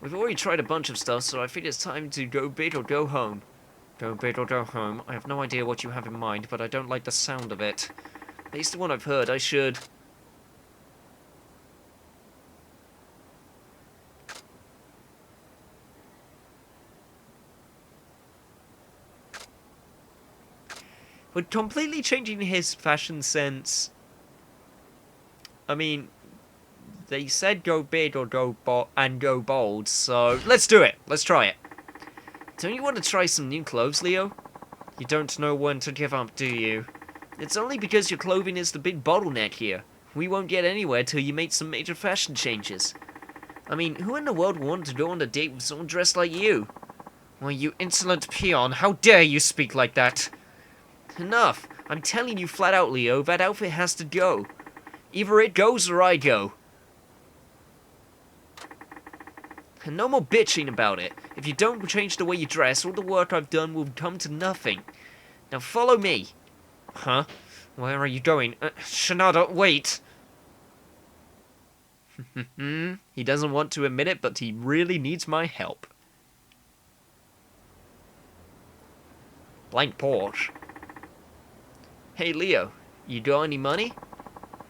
[SPEAKER 2] We've already tried a bunch of stuff, so I think it's time to go big or go home. Go big or go home. I have no idea what you have in mind, but I don't like the sound of it. Based on what I've heard, I should... Would completely changing his fashion sense... I mean, they said go big or go bold, so let's do it. Let's try it. Don't you want to try some new clothes, Leo? You don't know when to give up, do you? It's only because your clothing is the big bottleneck here. We won't get anywhere till you make some major fashion changes. I mean, who in the world would want to go on a date with someone dressed like you? Why, you insolent peon, how dare you speak like that? Enough. I'm telling you flat out, Leo, that outfit has to go. Either it goes or I go. And no more bitching about it. If you don't change the way you dress, all the work I've done will come to nothing. Now follow me. Huh? Where are you going? Shinada, wait! He doesn't want to admit it, but he really needs my help. Blank Porsche. Hey Leo, you got any money?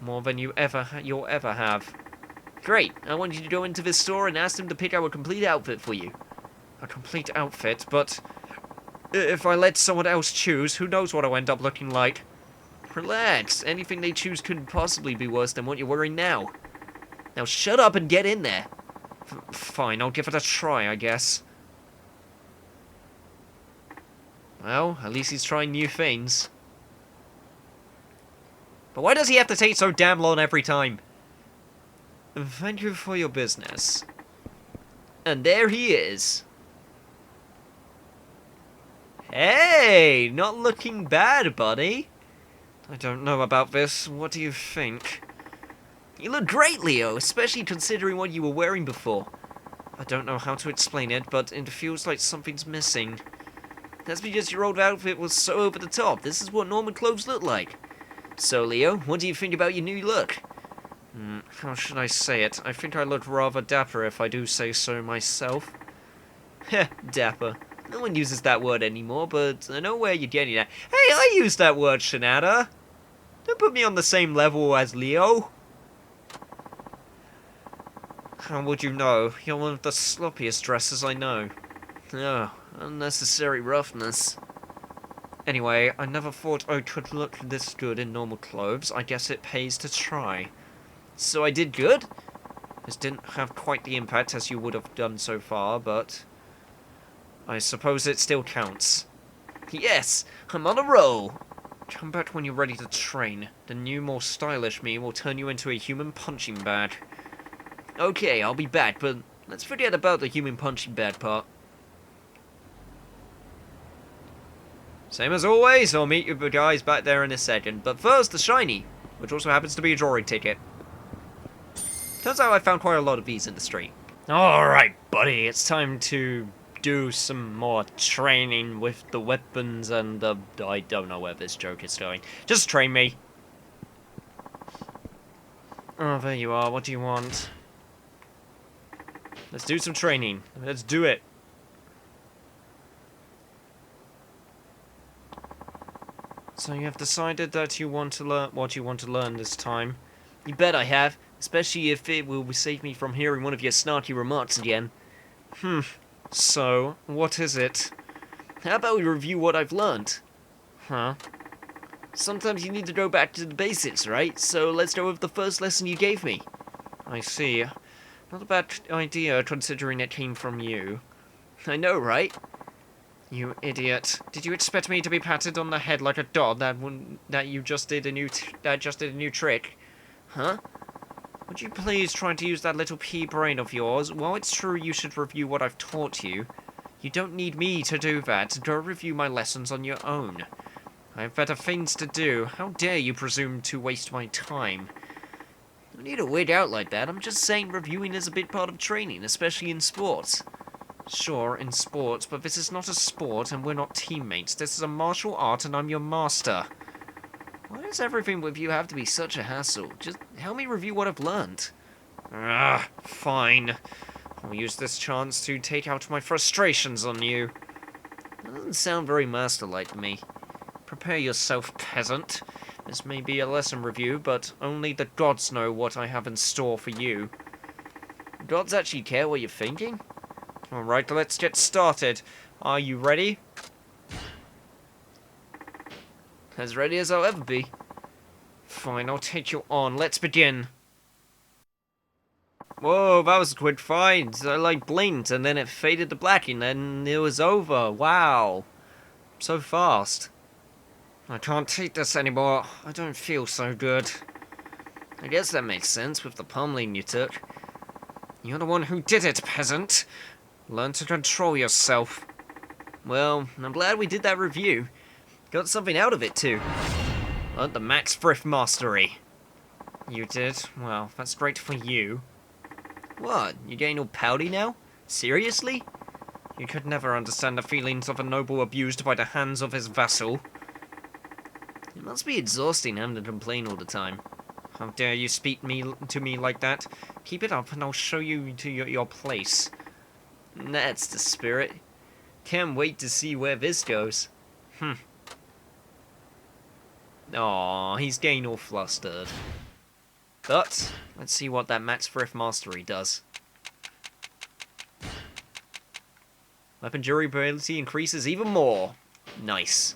[SPEAKER 2] More than you'll ever have. Great, I want you to go into this store and ask them to pick out a complete outfit for you. A complete outfit, but if I let someone else choose, who knows what I'll end up looking like. Relax, anything they choose couldn't possibly be worse than what you're wearing now. Now shut up and get in there. Fine, I'll give it a try, I guess. Well, at least he's trying new things. But why does he have to take so damn long every time? Thank you for your business. And there he is. Hey, not looking bad, buddy. I don't know about this. What do you think? You look great, Leo, especially considering what you were wearing before. I don't know how to explain it, but it feels like something's missing. That's because your old outfit was so over the top. This is what normal clothes look like. So, Leo, what do you think about your new look? How should I say it? I think I look rather dapper if I do say so myself. Heh, dapper. No one uses that word anymore, but I know where you're getting at. Hey, I use that word, Shinada. Don't put me on the same level as Leo. How would you know? You're one of the sloppiest dressers I know. Oh, unnecessary roughness. Anyway, I never thought I could look this good in normal clothes. I guess it pays to try. So I did good? This didn't have quite the impact as you would have done so far, but I suppose it still counts. Yes, I'm on a roll. Come back when you're ready to train. The new, more stylish me will turn you into a human punching bag. Okay, I'll be back, but let's forget about the human punching bag part. Same as always, I'll meet you guys back there in a second. But first, the shiny, which also happens to be a drawing ticket. Turns out I found quite a lot of these in the street. Alright, buddy, it's time to do some more training with the weapons and the... I don't know where this joke is going. Just train me. Oh, there you are. What do you want? Let's do some training. Let's do it. So you have decided that you want to learn what you want to learn this time. You bet I have. Especially if it will save me from hearing one of your snarky remarks again. So, what is it? How about we review what I've learned? Huh? Sometimes you need to go back to the basics, right? So let's go with the first lesson you gave me. I see. Not a bad idea, considering it came from you. I know, right? You idiot. Did you expect me to be patted on the head like a dog that just did a new trick? Huh? Would you please try to use that little pea brain of yours? While it's true you should review what I've taught you, you don't need me to do that. Go review my lessons on your own. I have better things to do. How dare you presume to waste my time? No need to wig out like that. I'm just saying reviewing is a big part of training, especially in sports. Sure, in sports, but this is not a sport and we're not teammates. This is a martial art and I'm your master. Why does everything with you have to be such a hassle? Just help me review what I've learned. Fine. I'll use this chance to take out my frustrations on you. Doesn't sound very master-like to me. Prepare yourself, peasant. This may be a lesson review, but only the gods know what I have in store for you. Gods actually care what you're thinking? Alright, let's get started. Are you ready? As ready as I'll ever be. Fine, I'll take you on. Let's begin. Whoa, that was a quick fight. I like blinked and then it faded to black and then it was over. Wow. So fast. I can't take this anymore. I don't feel so good. I guess that makes sense with the pummeling you took. You're the one who did it, peasant. Learn to control yourself. Well, I'm glad we did that review. Got something out of it too. Learned the max thrift mastery. You did? Well, that's great for you. What? You're getting all pouty now? Seriously? You could never understand the feelings of a noble abused by the hands of his vassal. It must be exhausting having to complain all the time. How dare you speak to me like that? Keep it up and I'll show you to your place. That's the spirit. Can't wait to see where this goes. Aww, he's getting all flustered. But, let's see what that max thrift mastery does. Weapon durability increases even more. Nice.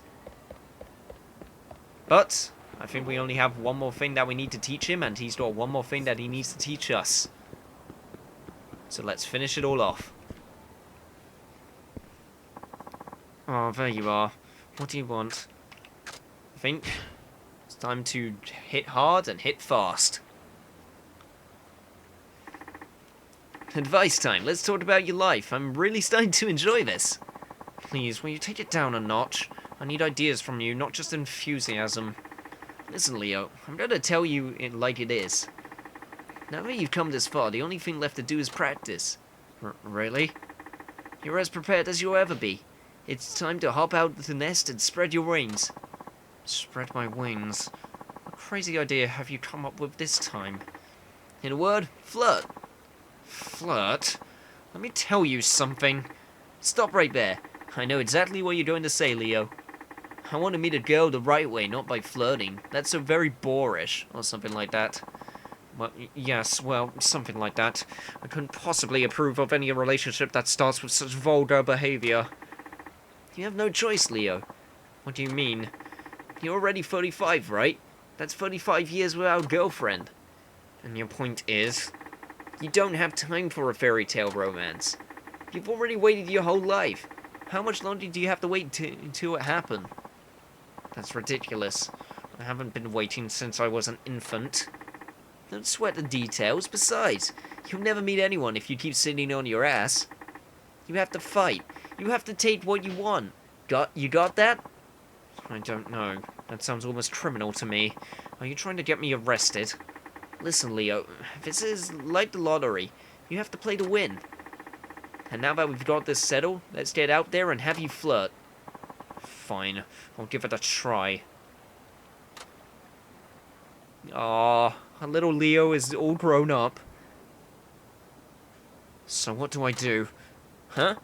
[SPEAKER 2] But, I think we only have one more thing that we need to teach him, and he's got one more thing that he needs to teach us. So let's finish it all off. Oh, there you are. What do you want? I think it's time to hit hard and hit fast. Advice time. Let's talk about your life. I'm really starting to enjoy this. Please, will you take it down a notch? I need ideas from you, not just enthusiasm. Listen, Leo, I'm going to tell you it like it is. Now that you've come this far, the only thing left to do is practice. Really? You're as prepared as you'll ever be. It's time to hop out of the nest and spread your wings. Spread my wings? What crazy idea have you come up with this time? In a word, flirt. Flirt? Let me tell you something. Stop right there. I know exactly what you're going to say, Leo. I want to meet a girl the right way, not by flirting. That's so very boorish, or something like that. Well, yes, well, something like that. I couldn't possibly approve of any relationship that starts with such vulgar behavior. You have no choice, Leo. What do you mean? You're already 35, right? That's 35 years without a girlfriend. And your point is? You don't have time for a fairy tale romance. You've already waited your whole life. How much longer do you have to wait until it happens? That's ridiculous. I haven't been waiting since I was an infant. Don't sweat the details. Besides, you'll never meet anyone if you keep sitting on your ass. You have to fight. You have to take what you want. You got that? I don't know. That sounds almost criminal to me. Are you trying to get me arrested? Listen, Leo, this is like the lottery. You have to play to win. And now that we've got this settled, let's get out there and have you flirt. Fine, I'll give it a try. Aww, our little Leo is all grown up. So what do I do? Huh?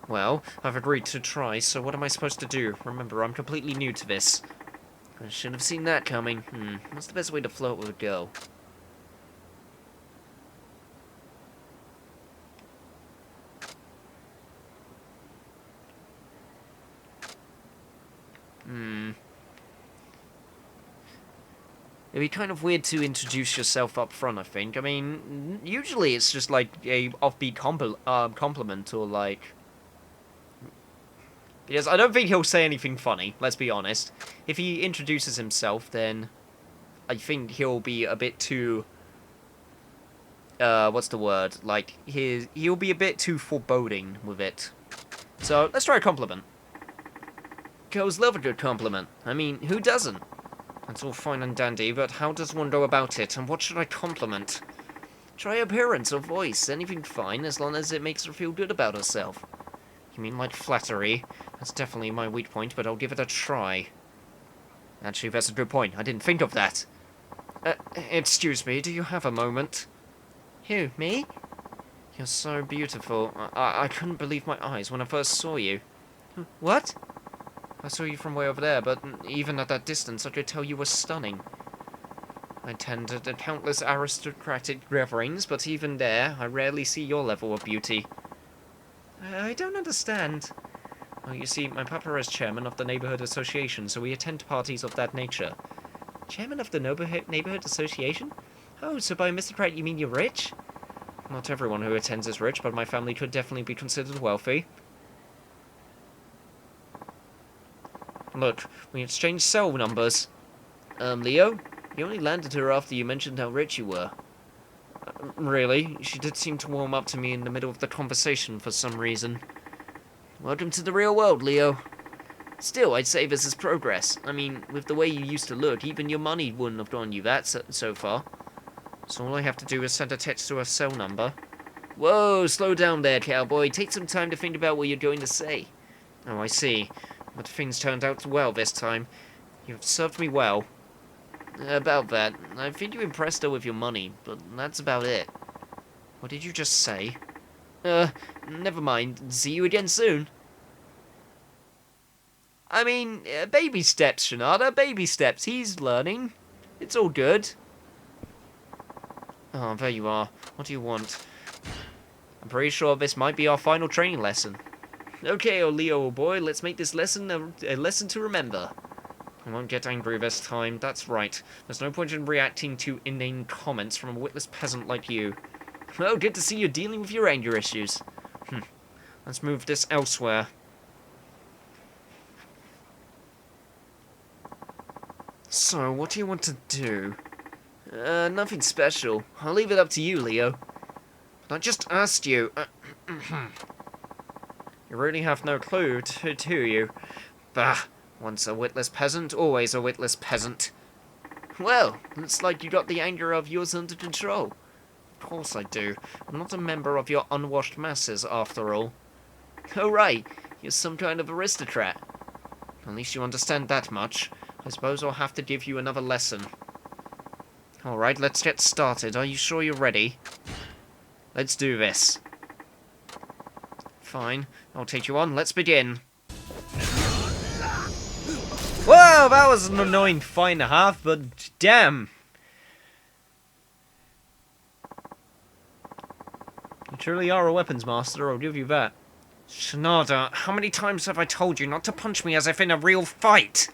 [SPEAKER 2] Well, I've agreed to try, so what am I supposed to do? Remember, I'm completely new to this. I should have seen that coming. What's the best way to flirt with a girl? It'd be kind of weird to introduce yourself up front, I think. I mean, usually it's just like a offbeat compliment or like... Because I don't think he'll say anything funny, let's be honest. If he introduces himself, then I think he'll be a bit too... what's the word? Like, he'll be a bit too foreboding with it. So, let's try a compliment. Girls love a good compliment. I mean, who doesn't? That's all fine and dandy, but how does one go about it, and what should I compliment? Try appearance or voice, anything fine, as long as it makes her feel good about herself. You mean like flattery? That's definitely my weak point, but I'll give it a try. Actually, that's a good point. I didn't think of that. Excuse me, do you have a moment? Who, me? You're so beautiful. I couldn't believe my eyes when I first saw you. What? I saw you from way over there, but even at that distance, I could tell you were stunning. I attended countless aristocratic gatherings, but even there, I rarely see your level of beauty. I don't understand. Well, you see, my papa is chairman of the neighborhood association, so we attend parties of that nature. Chairman of the neighborhood association? Oh, so by aristocrat you mean you're rich? Not everyone who attends is rich, but my family could definitely be considered wealthy. Look, we exchanged cell numbers. Leo? You only landed her after you mentioned how rich you were. Really? She did seem to warm up to me in the middle of the conversation for some reason. Welcome to the real world, Leo. Still, I'd say this is progress. I mean, with the way you used to look, even your money wouldn't have gone you that so far. So all I have to do is send a text to her cell number. Whoa, slow down there, cowboy. Take some time to think about what you're going to say. Oh, I see. But things turned out well this time. You've served me well. About that, I think you impressed her with your money, but that's about it. What did you just say? Never mind. See you again soon. I mean, baby steps, Shanada, baby steps. He's learning. It's all good. Oh, there you are. What do you want? I'm pretty sure this might be our final training lesson. Okay, Leo, old boy, let's make this lesson a lesson to remember. I won't get angry this time, that's right. There's no point in reacting to inane comments from a witless peasant like you. Well, good to see you're dealing with your anger issues. Let's move this elsewhere. So, what do you want to do? Nothing special. I'll leave it up to you, Leo. But I just asked you. You really have no clue, do you? Bah! Once a witless peasant, always a witless peasant. Well, looks like you got the anger of yours under control. Of course I do. I'm not a member of your unwashed masses, after all. Oh right, you're some kind of aristocrat. At least you understand that much. I suppose I'll have to give you another lesson. Alright, let's get started. Are you sure you're ready? Let's do this. Fine, I'll take you on. Let's begin. Whoa, that was an annoying fight and a half, but damn. You truly are a weapons master, I'll give you that. Shanada, how many times have I told you not to punch me as if in a real fight?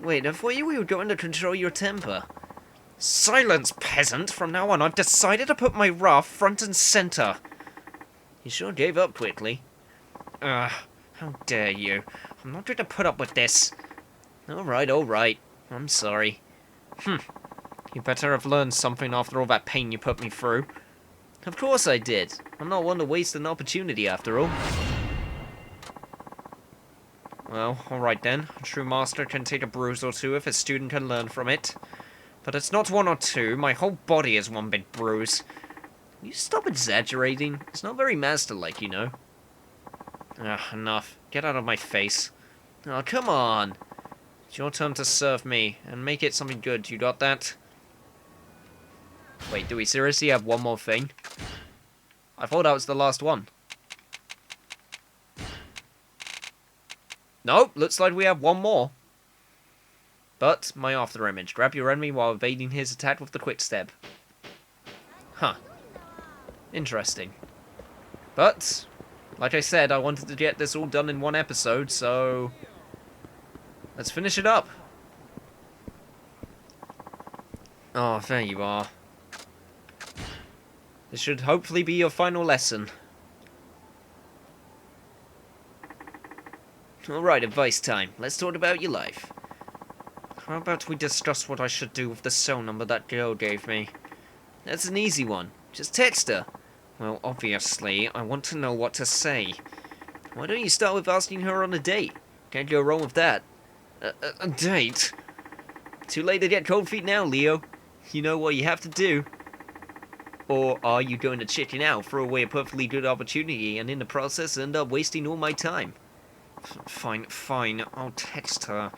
[SPEAKER 2] Wait, I thought you were going to control your temper. Silence, peasant! From now on, I've decided to put my wrath front and center. You sure gave up quickly. How dare you. I'm not going to put up with this. Alright. I'm sorry. You better have learned something after all that pain you put me through. Of course I did. I'm not one to waste an opportunity after all. Well, alright then. A true master can take a bruise or two if a student can learn from it. But it's not one or two. My whole body is one big bruise. Will you stop exaggerating? It's not very master-like, you know. Enough. Get out of my face. Oh, come on. It's your turn to serve me, and make it something good. You got that? Wait, do we seriously have one more thing? I thought that was the last one. Nope, looks like we have one more. But, my after image. Grab your enemy while evading his attack with the quick step. Huh. Interesting. But, like I said, I wanted to get this all done in one episode, so let's finish it up. Oh, there you are. This should hopefully be your final lesson. Alright, advice time. Let's talk about your life. How about we discuss what I should do with the cell number that girl gave me? That's an easy one. Just text her. Well, obviously, I want to know what to say. Why don't you start with asking her on a date? Can't go wrong with that. A date? Too late to get cold feet now, Leo. You know what you have to do. Or are you going to chicken out, throw away a perfectly good opportunity, and in the process end up wasting all my time? Fine. I'll text her.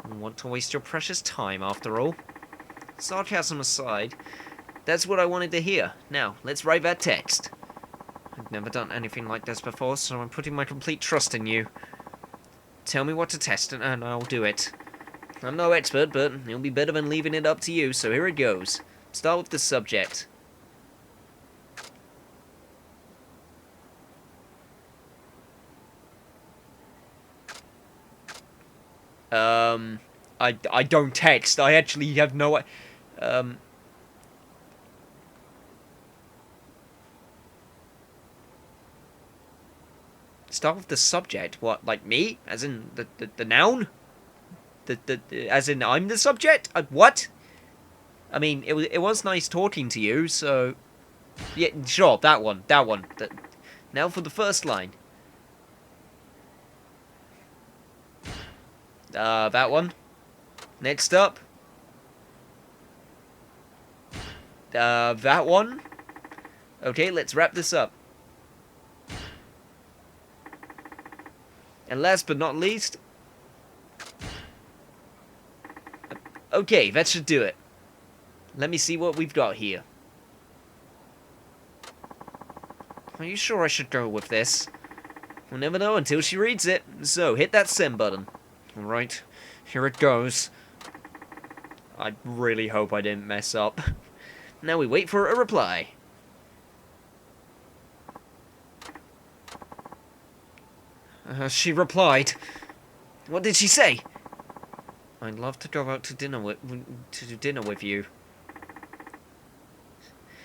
[SPEAKER 2] I don't want to waste your precious time, after all. Sarcasm aside, that's what I wanted to hear. Now, let's write that text. I've never done anything like this before, so I'm putting my complete trust in you. Tell me what to test and I'll do it. I'm no expert, but it'll be better than leaving it up to you, so here it goes. Start with the subject. I don't text. I actually have no... Start with the subject. What, like me? As in the noun? As in I'm the subject? What? I mean, it was nice talking to you, so... Yeah, sure, that one. Now for the first line. That one. Next up. That one. Okay, let's wrap this up. And last but not least... Okay, that should do it. Let me see what we've got here. Are you sure I should go with this? We'll never know until she reads it. So, hit that send button. Alright, here it goes. I really hope I didn't mess up. Now we wait for a reply. She replied. What did she say? I'd love to go out to dinner with you.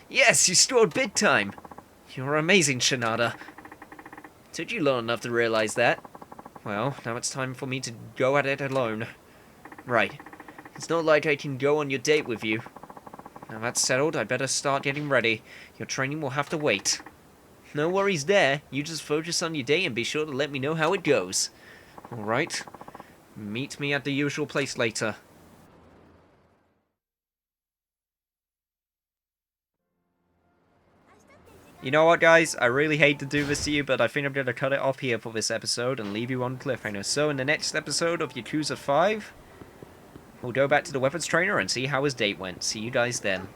[SPEAKER 2] Yes, you scored big time. You're amazing, Shinada. Did you learn enough to realize that? Well, now it's time for me to go at it alone. Right. It's not like I can go on your date with you. Now that's settled, I better start getting ready. Your training will have to wait. No worries there. You just focus on your day and be sure to let me know how it goes. Alright. Meet me at the usual place later. You know what, guys? I really hate to do this to you, but I think I'm going to cut it off here for this episode and leave you on cliffhanger. So in the next episode of Yakuza 5, we'll go back to the weapons trainer and see how his date went. See you guys then.